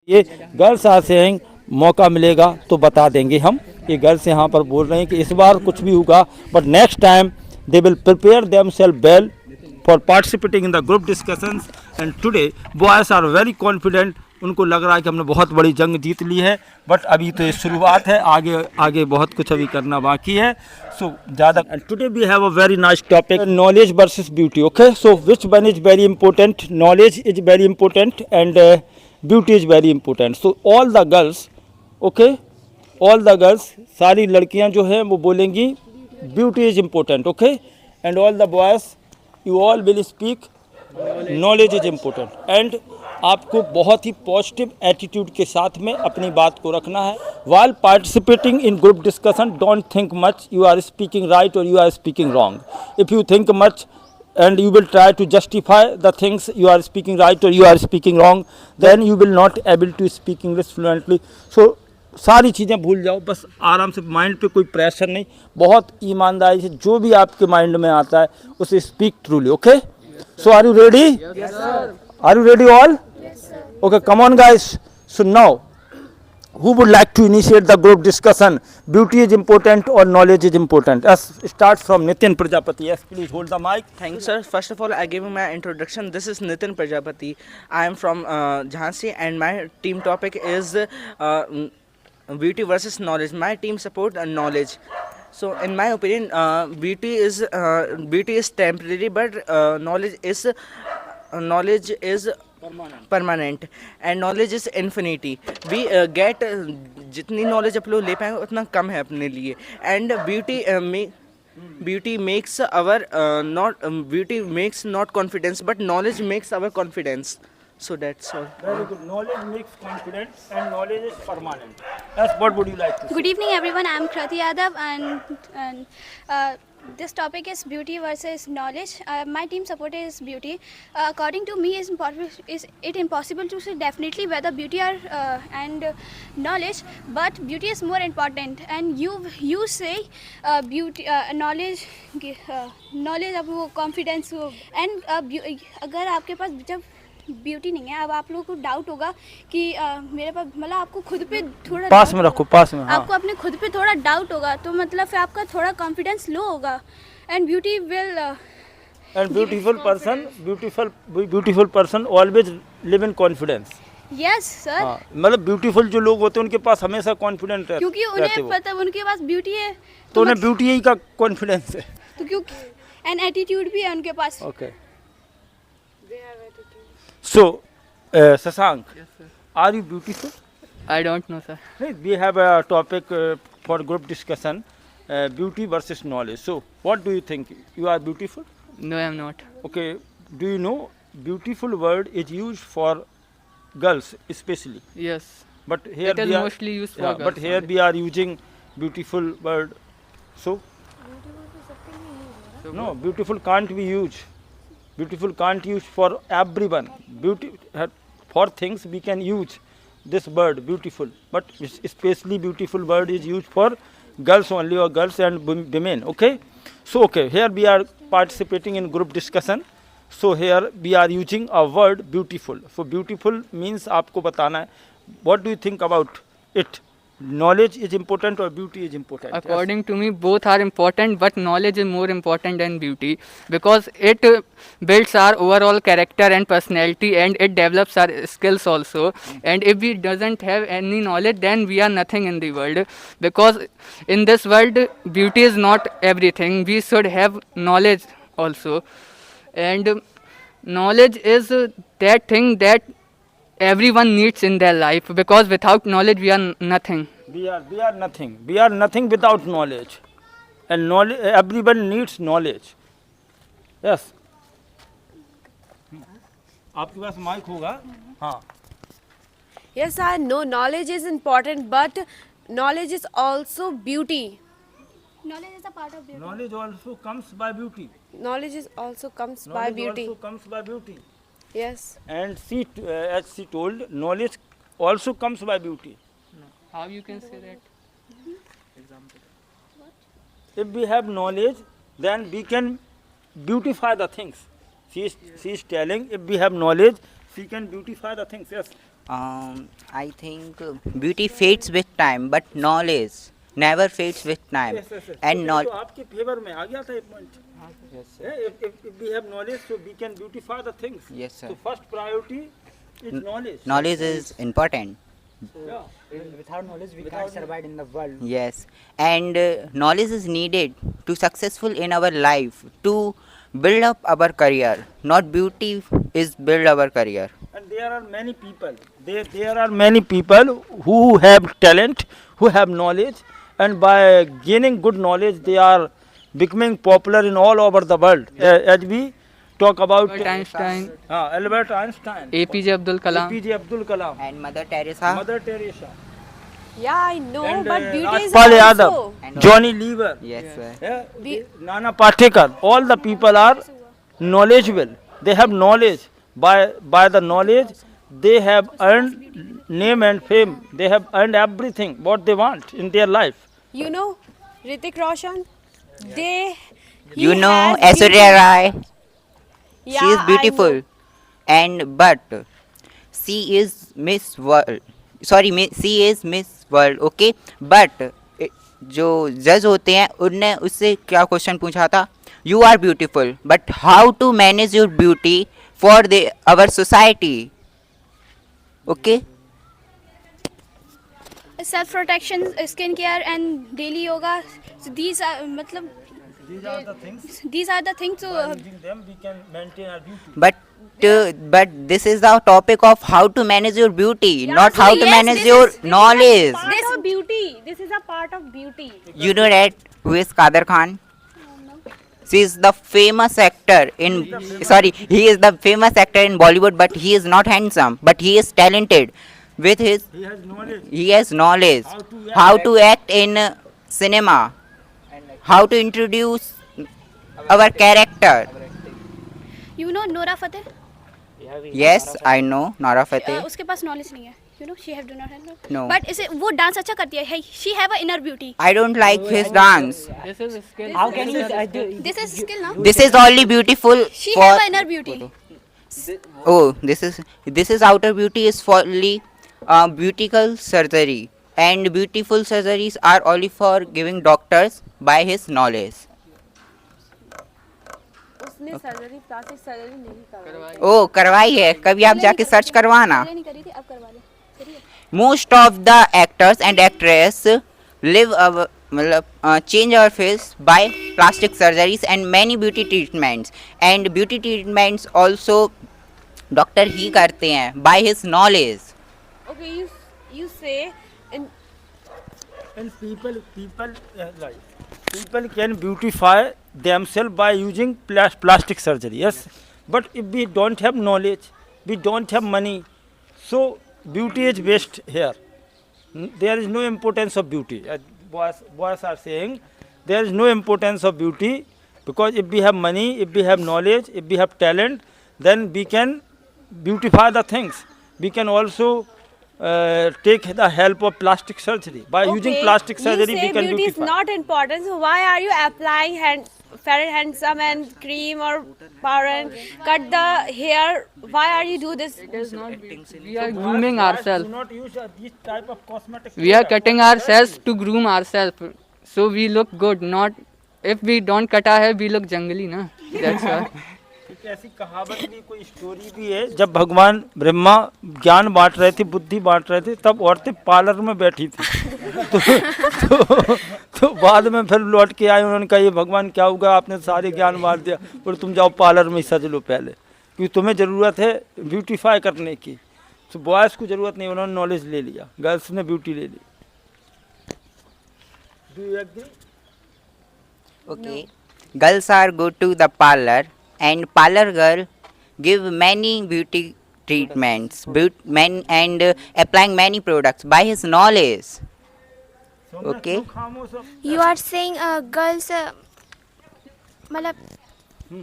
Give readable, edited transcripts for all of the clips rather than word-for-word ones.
ये girls are saying मौका मिलेगा तो बता देंगे हम। ये गर्ल्स यहाँ पर बोल रहे हैं कि इस बार कुछ भी होगा, but next time they will prepare themselves well for participating in the group discussions. And today boys are very confident. उनको लग रहा है कि हमने बहुत बड़ी जंग जीत ली है, बट अभी तो ये शुरुआत है, आगे आगे बहुत कुछ अभी करना बाकी है। सो ज़्यादा and today we have a very nice topic, knowledge versus beauty. Okay, so which one is very important? Knowledge is very important and beauty is very important. So all the girls, okay, all the girls, सारी लड़कियां जो हैं वो बोलेंगी beauty is important. Okay, and all the boys you all will speak knowledge is important. And आपको बहुत ही positive attitude के साथ में अपनी बात को रखना है। While participating in group discussion don't think much you are speaking right और you are speaking wrong. If you think much and you will try to justify the things you are speaking right or you are speaking wrong, then you will not able to speak English fluently. So सारी चीज़ें भूल जाओ, बस आराम से, mind पे कोई pressure नहीं, बहुत ईमानदारी से जो भी आपके माइंड में आता है उसे speak truly. Okay, so are you ready? Yes, sir. Are you ready all? Yes, sir. Okay, come on guys. So now who would like to initiate the group discussion? Beauty is important or knowledge is important? Let's start from Nitin Prajapati. Yes, please hold the mic. Thank you, sir. First of all, I give you my introduction. This is Nitin Prajapati. I am from Jhansi, and my team topic is beauty versus knowledge. My team support knowledge. So, in my opinion, beauty is temporary, but knowledge is permanent and knowledge is infinity. We get जितनी knowledge आप लोग ले पाएंगे उतना कम है अपने लिए। And beauty makes not confidence, but knowledge makes our confidence. So that's all. Very good. Knowledge makes confidence and knowledge is permanent. Yes, what would you like to say? Good evening, everyone. I'm Krati Yadav, and this topic is beauty versus knowledge. My team support is beauty. According to me, is it impossible to say definitely whether beauty and knowledge, but beauty is more important. And you say beauty, knowledge अब वो confidence and अगर आपके पास जब beauty नहीं है, अब आप लोगों को डाउट होगा कि मेरे पास, मतलब आपको खुद पे थोड़ा पास में रखो, पास में। हाँ। आपको अपने खुद पे थोड़ा डाउट होगा, तो मतलब फिर आपका थोड़ा कॉन्फिडेंस लो होगा। And beauty will and beautiful person always live in confidence. Yes sir. मतलब ब्यूटीफुल जो लोग होते हैं उनके पास हमेशा कॉन्फिडेंट रहते, क्योंकि उन्हें पता उनके पास ब्यूटी है, तो उन्हें ब्यूटी ही का कॉन्फिडेंस है। तो क्योंकि एंड एटीट्यूड भी है उनके पास। Okay, so Sasank, Yes, sir. are you beautiful? I don't know, sir. We have a topic for group discussion, beauty versus knowledge. So what do you think? You are beautiful? No, I'm not. Okay, do you know beautiful word is used for girls especially, Yes. but here It is we are, mostly used for yeah, girls but here only. we are using beautiful word. So no, beautiful can't be used. Beautiful can't use for everyone. Beauty for things we can use this word beautiful, but especially beautiful word is used for girls only, or girls and women. Okay, so okay, here we are participating in group discussion. So here we are using a word beautiful. So beautiful means आपको बताना है, what do you think about it? Knowledge is important or beauty is important? According to me, both are important, but knowledge is more important than beauty because it builds our overall character and personality, and it develops our skills also. And if we doesn't have any knowledge, then we are nothing in the world, because in this world, beauty is not everything. We should have knowledge also, and knowledge is that thing that everyone needs in their life, because without knowledge we are nothing. We are nothing. We are nothing without knowledge, and knowledge, everyone needs knowledge. Yes. आपके पास mic होगा? हाँ. Yes, I know knowledge is important, but knowledge is also beauty. Knowledge is a part of beauty. Knowledge also comes by beauty. Knowledge is also comes by Knowledge beauty. also comes by beauty. Yes. And she, as she told, knowledge also comes by beauty. No. How you can say that? Example. If we have knowledge, then we can beautify the things. She is telling, if we have knowledge, she can beautify the things. Yes. I think beauty fades with time, but knowledge never fades with time. And तो knowledge. आपके favour में आ गया था एक point. If we have knowledge, so we can beautify the things. Yes, sir. So first priority is knowledge. Knowledge is important. Yeah. Without knowledge, we can't survive in the world. Yes, and knowledge is needed to successful in our life to build up our career. Not beauty is build our career. And there are many people. There are many people who have talent, who have knowledge, and by gaining good knowledge, they are becoming popular in all over the world. As we talk about Albert Einstein, Albert Einstein, APJ Abdul Kalam. APJ Abdul Kalam, And Mother Teresa. Mother Teresa, Yeah, I know, and but beauty is Rajpal also. Yadav, And- Johnny Lever, Yes, sir. Nana Patekar. All the people are knowledgeable. They have knowledge. By the knowledge, they have earned name and fame. They have earned everything what they want in their life. You know, Hrithik Roshan, he You know has Aishwarya beauty. Rai. Yeah, She is I beautiful, know. and but she is Miss World. Sorry, she is Miss World. Okay, but जो जज होते हैं उनने उससे क्या question पूछा था? You are beautiful, but how to manage your beauty for our society? Okay. Self protection, skin care, and daily yoga. So these are मतलब These are the things. these are the things. So Using them, we can maintain our beauty. But this is the topic of how to manage your beauty, not so how to yes, manage this your is- knowledge. Part of beauty. This is a part of beauty. You know that who is Kader Khan? She is the famous actor in. Sorry, he is the famous actor in Bollywood, but he is not handsome. But he is talented. With his, He has knowledge. he has knowledge. How How to act in cinema. How to introduce our character. you know Nora Fateh. Yes, I know Nora Fateh. उसके पास knowledge नहीं है. You know she have do not have. No. But इसे वो dance अच्छा करती है. Hey, she have a inner beauty. I don't like his dance. This is a skill. How can you do? This is skill now. This is only beautiful She for. have a inner beauty. Oh, this is outer beauty is for only beautiful surgery, and beautiful surgeries are only for giving doctors by his knowledge. उसने surgery plastic surgery नहीं करवाई. Oh, करवाई है. कभी आप जाके search करवाना. पहले नहीं करी थी, अब करवा ले. करिए. Most of the actors and actress live मतलब change our face by plastic surgeries and many beauty treatments, and beauty treatments also doctor ही करते हैं by his knowledge. Okay, you say in And people can beautify themselves by using plastic surgery. Yes, but if we don't have knowledge, we don't have money, so beauty is waste here. There is no importance of beauty. Boys are saying there is no importance of beauty, because if we have money, if we have knowledge, if we have talent, then we can beautify the things. We can also take the help of plastic surgery. By using Okay, plastic surgery, you say we can beauty is beautify. not important. So why are you applying Fair and Handsome and cream or powder and cut the hair? Why are you do this? It is not. We are grooming ourselves. Do not use this type of cosmetic. We are cutting ourselves to groom ourselves, so we look good. Not if we don't cut our hair, we look jungly, na. That's why. एक ऐसी कहावत भी, कोई story भी है, जब भगवान ब्रह्मा ज्ञान बांट रहे थे, बुद्धि बांट रहे थे, तब औरतें पार्लर में बैठी थी. तो बाद में फिर लौट के आए. उन्होंने कहा ये भगवान क्या होगा, आपने सारे ज्ञान बांट दिया, और तुम जाओ पार्लर में सज लो पहले, क्योंकि तुम्हें ज़रूरत है ब्यूटीफाई करने की. तो बॉयज़ को ज़रूरत नहीं, उन्होंने नॉलेज ले लिया, गर्ल्स ने ब्यूटी ले ली. Do you agree? Okay. Girls are go to the parlor, and parlor girl give many beauty treatments, and applying many products by his knowledge. Okay. You are saying girls मतलब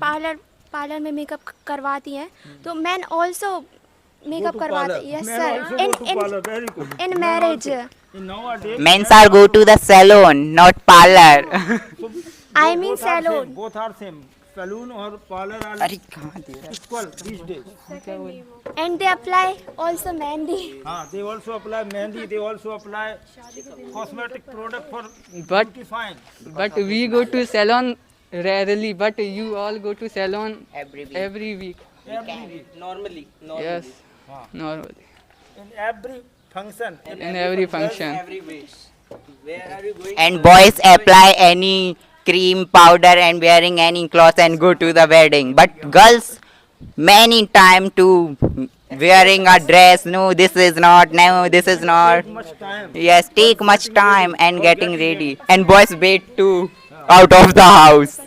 parlour में makeup करवाती हैं, तो man also makeup करवाते हैं. Yes sir, in marriage. Men are go to the salon, not parlor. I mean salon. Both are same. saloon or parlor are अरे कहाँ दे रहा equal these days. And they apply also mehndi. They also apply mehndi. They also apply cosmetic product for But beautifying. but we go to salon rarely, but you all go to salon every week. every week. Every week, Normally. Yes, normally. in every function. In every function. Every week. Where are you going? And boys apply any cream, powder, and wearing any clothes and go to the wedding. But girls, many time to wearing a dress. No, this is not. No, this is not. Much time. Yes, take much time and getting ready. And boys wait too out of the house.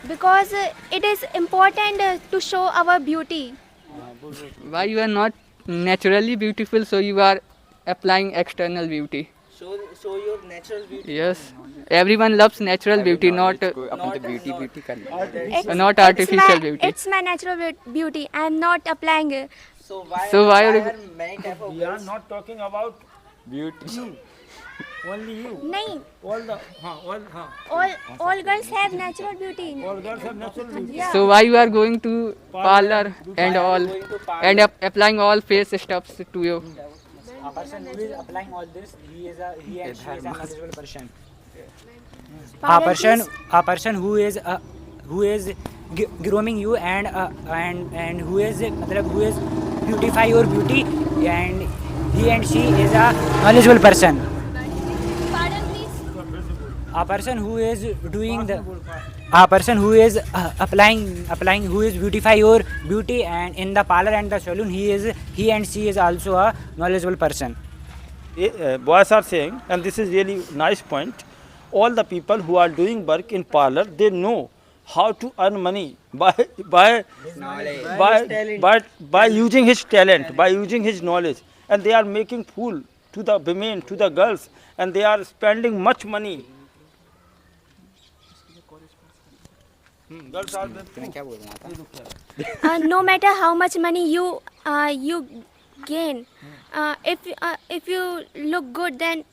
Because it is important to show our beauty. Why you are not naturally beautiful, so you are applying external beauty. Show your natural beauty. Yes, everyone loves natural beauty, not not artificial beauty. It's my natural beauty. I am not applying it. So why are are many type of We are girls? not talking about Beauty. you. Only you. नहीं, all girls have natural beauty. All girls have natural beauty. Yeah. So why you are going to parlor and all Going to parlor. and applying all face stuffs to you? A person who is applying all this, he and she is a knowledgeable person. Pardon, A person who is grooming you and who is मतलब who is beautify your beauty, and he and she is a knowledgeable person. Pardon, please. A person who is doing the a person who is applying who is beautify your beauty and in the parlor and the salon, he and she is also a knowledgeable person. Boys are saying, and this is really nice point, all the people who are doing work in parlor, they know how to earn money by using his talent, by using his knowledge, and they are making fool to the women, to the girls, and they are spending much money. Girls are no matter how much money you gain, if you look good, then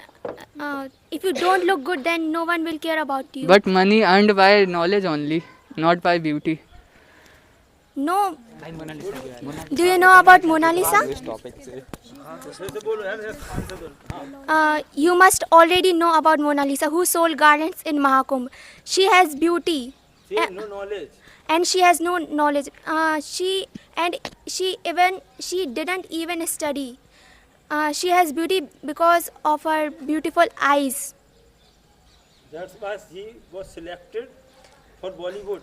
if you don't look good, then no one will care about you. But money earned by knowledge only, not by beauty. No. Do you know about Mona Lisa? You must already know about Mona Lisa, who sold garlands in Mahakumbh. She has beauty. no knowledge. And she has no knowledge. She didn't even study. She has beauty because of her beautiful eyes. That's why she was selected for Bollywood.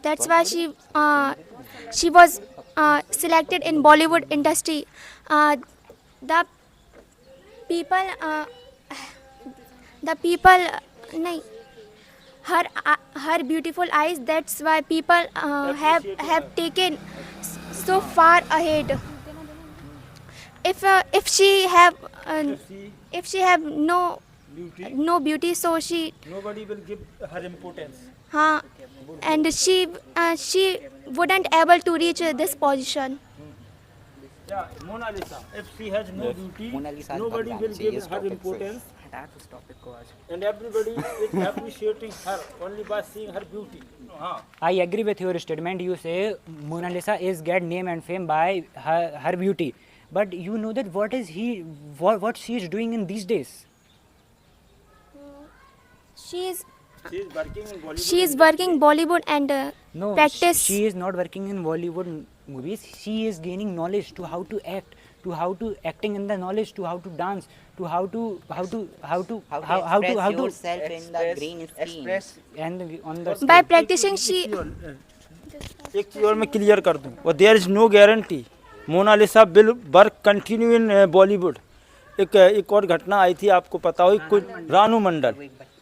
That's why she was selected in Bollywood industry. The people, nahi, her beautiful eyes. That's why people have taken so far ahead. If she have no beauty, so Nobody will give her importance. and she wouldn't able to reach this position. Yeah, Mona Lisa. If she has no beauty, Mona Lisa nobody को will हटाना give चाहिए इस her topic से। importance, हटा दो इस topic को आज। and everybody is appreciating her only by seeing her beauty. I agree with your statement. You say Mona Lisa is get name and fame by her beauty, but you know that what she is doing in these days. She is She is working in Bollywood. She is working Bollywood and No, practice. she is not working in Bollywood movies. She is gaining knowledge to how to act, to how to acting in the knowledge, to how to dance, to how to express yourself in the green screen. Express. and on the By practicing, she एक चीज और मैं clear कर दूं, और there is no guarantee Monalisa will work continue in Bollywood. एक और घटना आई थी, आपको पता हो, कुछ रानू मंडल,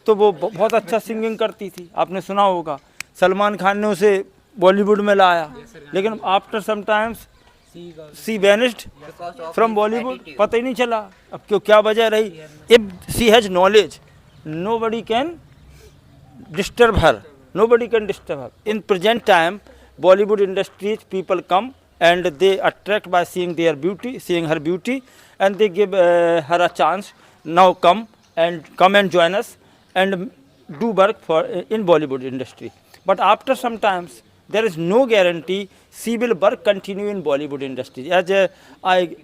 तो वो बहुत अच्छा सिंगिंग करती थी, आपने सुना होगा. सलमान खान ने उसे बॉलीवुड में लाया, लेकिन after some times she vanished from Bollywood. पता ही नहीं चला अब क्यों, क्या वजह रही. If she has knowledge, nobody can disturb her. Nobody can disturb her. In present time, Bollywood industries people come and they attract by seeing their beauty, seeing her beauty, and they give her a chance. Now come and join us. And do work for in Bollywood industry. But after some times, there is no guarantee she will work continue in Bollywood industry. As I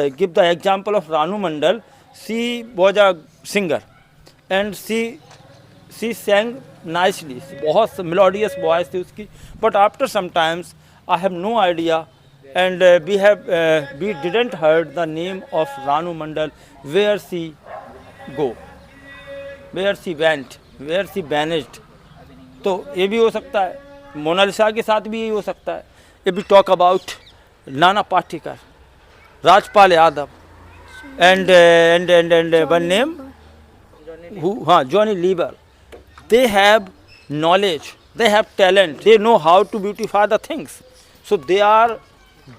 give the example of Ranu Mandal, she was a singer and she sang nicely. बहुत melodious voice थी उसकी. But after some times, I have no idea, and we didn't heard the name of Ranu Mandal, where she go, where she went, where she vanished. तो ये भी हो सकता है. Mona Lisa के साथ भी ये हो सकता है. If we talk about Nana Patekar, Rajpal Yadav, and one name, Johnny Lever. They have knowledge, they have talent, they know how to beautify the things. So they are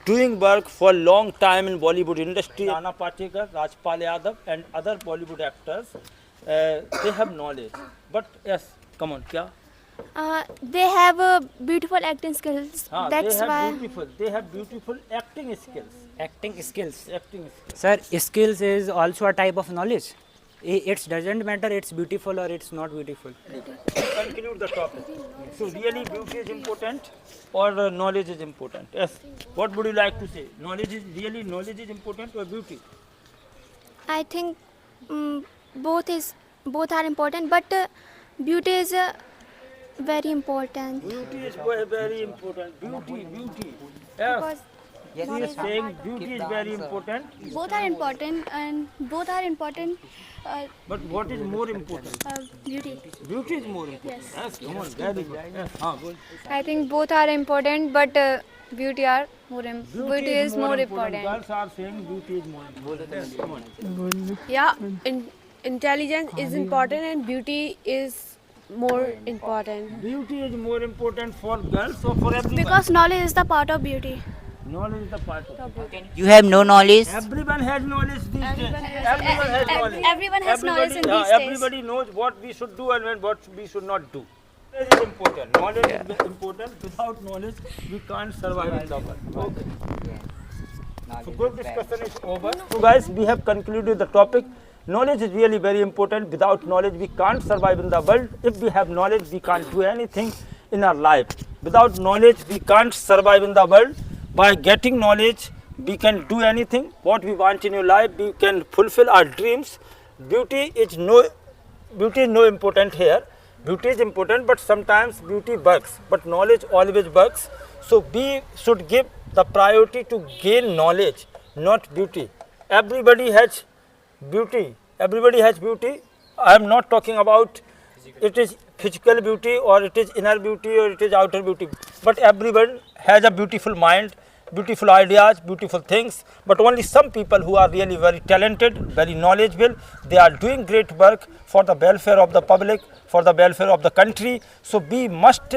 doing work for a long time in Bollywood industry. Nana Patekar, Rajpal Yadav and other Bollywood actors, they have knowledge. But yes, come on, kya? They have beautiful acting skills. That's why. They have beautiful acting skills. Acting skills. Acting skills. Sir, skills is also a type of knowledge. It doesn't matter it's beautiful or it's not beautiful. Conclude the topic. So really beauty is important or knowledge is important? Yes. What would you like to say? Knowledge is important or beauty? I think both are important, but beauty is very important. Beauty is very important. Beauty. Yes. Because He is saying beauty is very important. Both are important, and both are important. But what is more important? Beauty. Beauty is more important. Yes. Come on. Very good. Yes. Go. I think both are important, but beauty is more important. Girls are saying beauty is more important. Yes. Come on. Yeah, intelligence is important and beauty is more important. Beauty is more important for girls or for everyone? Because knowledge is the part of beauty. Knowledge is the part of it. You have no knowledge. Everyone has knowledge these days. Everyone has knowledge. Everyone has knowledge in these days. Everybody knows what we should do and what we should not do. Knowledge is important. Knowledge is important. Without knowledge, we can't survive in the world. Okay. So group discussion is over. So guys, we have concluded the topic. Knowledge is really very important. Without knowledge, we can't survive in the world. If we have knowledge, we can't do anything in our life. Without knowledge, we can't survive in the world. By getting knowledge, we can do anything. What we want in your life, we can fulfill our dreams. Beauty is no important here. Beauty is important, but sometimes beauty bugs. But knowledge always bugs. So we should give the priority to gain knowledge, not beauty. Everybody has beauty. Everybody has beauty. I am not talking about it is physical beauty or it is inner beauty or it is outer beauty. But everyone has a beautiful mind, beautiful ideas, beautiful things. But only some people who are really very talented, very knowledgeable, they are doing great work for the welfare of the public, for the welfare of the country. So we must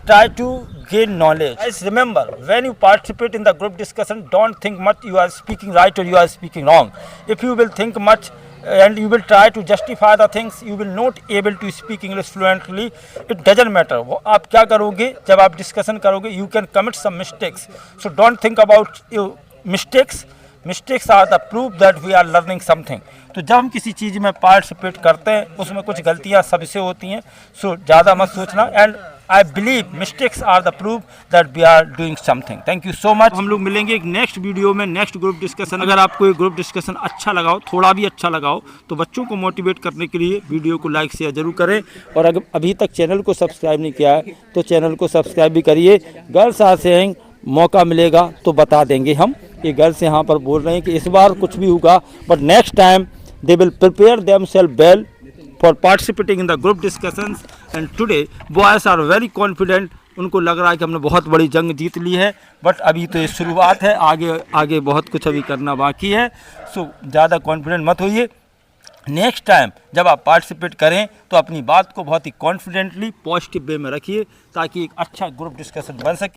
try to gain knowledge. Guys, remember, when you participate in the group discussion, don't think much you are speaking right or you are speaking wrong. If you will think much and you will try to justify the things, you will not able to speak English fluently. It doesn't matter. आप क्या करोगे जब आप discussion करोगे? You can commit some mistakes. So don't think about your mistakes. Mistakes are the proof that we are learning something. तो जब हम किसी चीज़ में पार्टिसिपेट करते हैं उसमें कुछ गलतियाँ सबसे होती हैं. सो ज़्यादा मत सोचना. And I believe mistakes are the proof that we are doing something. Thank you so much. हम लोग मिलेंगे एक नेक्स्ट वीडियो में, नेक्स्ट ग्रुप डिस्कशन. अगर आपको ये ग्रुप डिस्कशन अच्छा लगाओ, थोड़ा भी अच्छा लगाओ, तो बच्चों को मोटिवेट करने के लिए वीडियो को लाइक शेयर जरूर करें. और अगर अभी तक चैनल को सब्सक्राइब नहीं किया है तो चैनल को सब्सक्राइब भी करिए. गर्ल्स आर सेइंग मौका मिलेगा तो बता देंगे हम. ये गर्ल्स यहाँ पर बोल रहे हैं कि इस बार कुछ भी होगा, but next time they will prepare themselves well for participating in the group discussions. And today boys are very confident. उनको लग रहा है कि हमने बहुत बड़ी जंग जीत ली है, बट अभी तो ये शुरुआत है. आगे बहुत कुछ अभी करना बाकी है. सो ज़्यादा कॉन्फिडेंट मत होइए. नेक्स्ट टाइम जब आप पार्टिसिपेट करें तो अपनी बात को बहुत ही कॉन्फिडेंटली पॉजिटिव वे में रखिए ताकि एक अच्छा ग्रुप डिस्कशन बन सके.